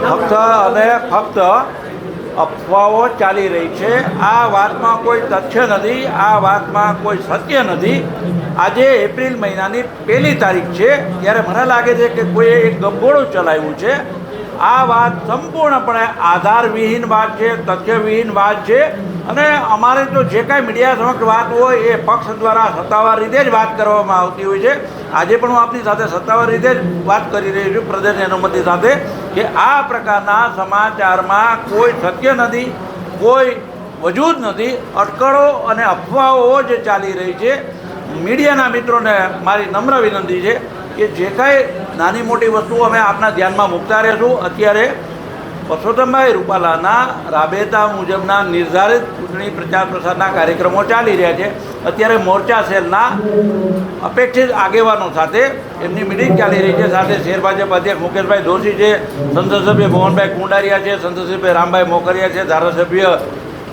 ફક્ત અને ફક્ત અફવાઓ ચાલી રહી છે। આ વાતમાં કોઈ તથ્ય નથી, આ વાતમાં કોઈ સત્ય નથી। આજે એપ્રિલ મહિનાની 1લી તારીખ છે, ત્યારે મને લાગે છે કે કોઈએ એક ગબગોળું ચલાવ્યું છે। આ વાત સંપૂર્ણપણે આધારવિહીન વાત છે, તથ્યવિહીન વાત છે। અને અમારે તો જે કાંઈ મીડિયા સમક્ષ વાત હોય એ પક્ષ દ્વારા સત્તાવાર રીતે જ વાત કરવામાં આવતી હોય છે। આજે પણ હું આપની સાથે સત્તાવાર રીતે જ વાત કરી રહ્યો છું પ્રદેશની અનુમતિ સાથે કે આ પ્રકારના સમાચારમાં કોઈ સત્ય નથી, કોઈ વજૂદ નથી। અટકળો અને અફવાઓ જે ચાલી રહી છે। મીડિયાના મિત્રોને મારી નમ્ર વિનંતી છે કે જે કાંઈ નાની મોટી વસ્તુઓ અમે આપના ધ્યાનમાં મૂકતા રહીશું। અત્યારે પરસોત્તમભાઈ રૂપાલાના રાબેતા મુજબના નિર્ધારિત ચૂંટણી પ્રચાર પ્રસારના કાર્યક્રમો ચાલી રહ્યા છે। અત્યારે મોરચા સેલના અપેક્ષિત આગેવાનો સાથે એમની મિટિંગ ચાલી રહી છે। સાથે શહેર ભાજપ અધ્યક્ષ મુકેશભાઈ દોશી છે, સંસદ સભ્ય મોહનભાઈ કુંડારિયા છે, સંસદ સભ્ય રામભાઈ મોકરિયા છે, ધારાસભ્ય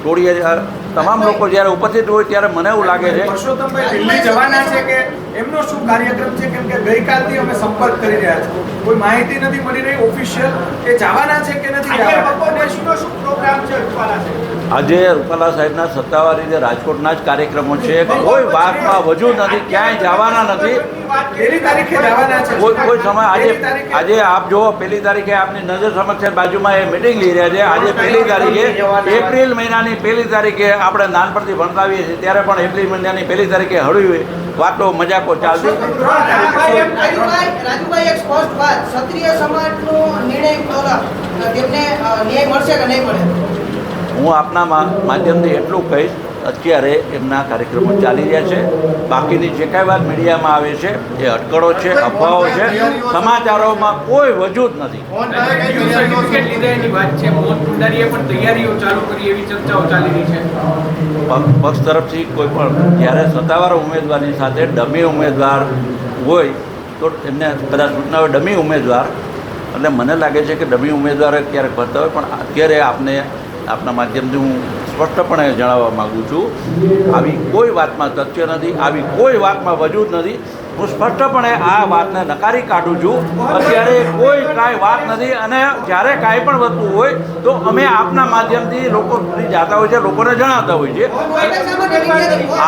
ટોળિયા, તમામ લોકો જ્યારે ઉપસ્થિત હોય ત્યારે મને એવું લાગે છે પરસોત્તમભાઈ દિલ્હી જવાના છે કે એમનો શું કાર્યક્રમ છે? કેમ કે ગઈકાલથી અમે સંપર્ક કરી રહ્યા છીએ, કોઈ માહિતી નથી મળી રહી ઓફિશિયલ કે જવાના છે કે નથી જવાના। શું પ્રોગ્રામ છે રૂપાલા સાહેબ? આજે રૂપાલા સાહેબના સત્તાવાર રીતે રાજકોટના જ કાર્યક્રમો છે। કોઈ વાતમાં વજૂદ નથી, ક્યાંય જવાના નથી। 1લી તારીખે જવાના છે કોઈ સમય આજે આપ જુઓ 1લી તારીખે આપની નજર સમક્ષ બાજુમાં એ મિટિંગ લઈ રહ્યા છે। આજે 1લી તારીખે એપ્રિલ મહિનાની 1લી તારીખે આપણે નાનપણથી ભણતા આવીએ છીએ ત્યારે પણ એપ્રિલ મહિનાની 1લી તારીખે હળવી વાતો મજાકો ચાલતી। રાજુભાઈ એક સ્પષ્ટ વાત, ક્ષત્રિય સમાજનો નિર્ણય તેમને ન્યાય મળશે કે નહીં મળે? હું આપના માધ્યમથી એટલું કહીશ, અત્યારે એમના કાર્યક્રમો ચાલી રહ્યા છે। બાકીની જે કાંઈ વાત મીડિયામાં આવે છે એ અટકળો છે, અફવાઓ છે, સમાચારોમાં કોઈ વજૂદ નથી। પક્ષ તરફથી કોઈ પણ જ્યારે સત્તાવાર ઉમેદવારની સાથે ડમી ઉમેદવાર હોય તો એમને કદાચ સૂચના હોય ડમી ઉમેદવાર, એટલે મને લાગે છે કે ડમી ઉમેદવાર ક્યારેક ભરતા હોય, પણ અત્યારે આપના માધ્યમથી હું સ્પષ્ટપણે જણાવવા માગું છું, આવી કોઈ વાતમાં તથ્ય નથી, આવી કોઈ વાતમાં વજૂદ નથી। હું સ્પષ્ટપણે આ વાતને નકારી કાઢું છું। અત્યારે કોઈ કાંઈ વાત નથી, અને જ્યારે કાંઈ પણ વસ્તુ હોય તો અમે આપના માધ્યમથી લોકો સુધી જતા હોય છે, લોકોને જણાવતા હોય છે।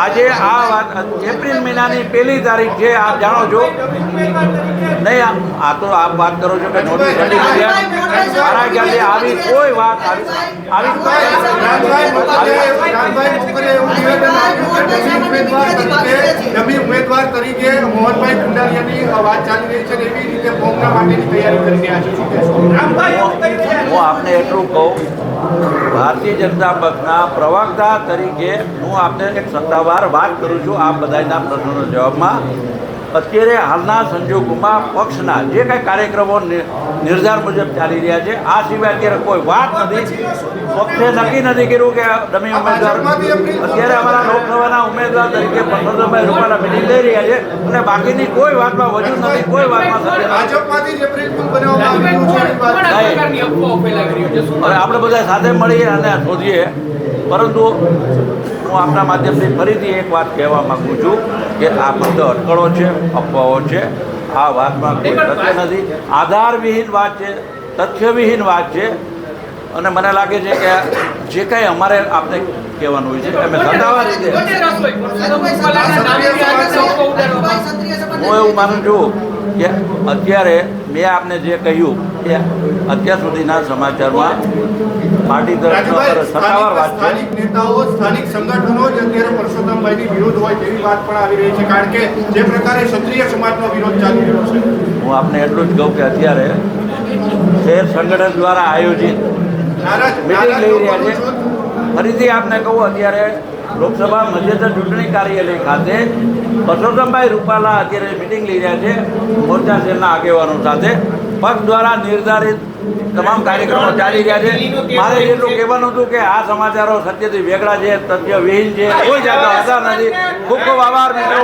આજે આ વાત એપ્રિલ મહિનાની 1લી તારીખ છે, આપ જાણો છો નહીં? આ તો આપ વાત કરો છો કે નોટિસ મારા ખ્યાલથી આવી કોઈ વાત ઉમેદવાર તરીકે મોહનભાઈ કુંડારિયાની વાત ચાલી રહી છે, એવી રીતે ફોર્મના માટેની તૈયારી કરી રહ્યા છે। હું આપને એટલું કહું, ભારતીય જનતા પક્ષના પ્રવક્તા તરીકે હું આપને એક સત્તાવાર વાત કરું છું આ બધાના પ્રશ્નોના જવાબમાં। અત્યારે હાલના સંજોગોમાં પક્ષના જે કાંઈ કાર્યક્રમો નિર્ધાર મુજબ ચાલી રહ્યા છે, આ સિવાય અત્યારે કોઈ વાત નથી। પક્ષે નક્કી નથી કર્યું કે ડમી ઉમેદવાર, અત્યારે અમારા લોકસભાના ઉમેદવાર તરીકે પરસોત્તમભાઈ રૂપાલા મિટિંગ લઈ રહ્યા છે, અને બાકીની કોઈ વાતમાં વજૂદ નથી, કોઈ વાતમાં હવે આપણે બધા સાથે મળી અને શોધીએ। પરંતુ હું આપના માધ્યમથી ફરીથી એક વાત કહેવા માગું છું કે આ ફક્ત અટકળો છે, અફવાઓ છે। આ વાતમાં કોઈ તથ્ય નથી, આધારવિહીન વાત છે, તથ્યવિહીન વાત છે। અને મને લાગે છે કે જે કાંઈ અમારે આપને કહેવાનું હોય છે અમે સત્તાવાર રીતે હું એવું માનું છું કે અત્યારે મેં આપને જે કહ્યું એ અત્યાર સુધીના સમાચારમાં પાર્ટી તરફનો સત્તાવાર વાત છે। નેતાઓ, સ્થાનિક સંગઠનો જ અત્યારે પરસોત્તમભાઈની વિરોધ હોય તેવી વાત પણ આવી રહી છે, કારણ કે જે પ્રકારે ક્ષત્રિય સમાજનો વિરોધ ચાલી રહ્યો છે। હું આપને એટલું જ કહું કે અત્યારે શહેર સંગઠન દ્વારા આયોજિત મિટિંગ લઈ રહ્યા છે। ફરીથી આપને કહું, અત્યારે લોકસભા મધ્યસ્થ ચૂંટણી કાર્યાલય ખાતે પરસોત્તમભાઈ રૂપાલા અત્યારે મિટિંગ લઈ રહ્યા છે મોરચા સેલના આગેવાનો સાથે। પક્ષ દ્વારા નિર્ધારિત તમામ કાર્યક્રમો ચાલી રહ્યા છે। મારે એટલું કહેવાનું હતું કે આ સમાચારો સત્યથી વેગળા છે, તથ્યવિહીન છે, કોઈ જાતના આધાર નથી। ખૂબ ખૂબ આભાર મિત્રો।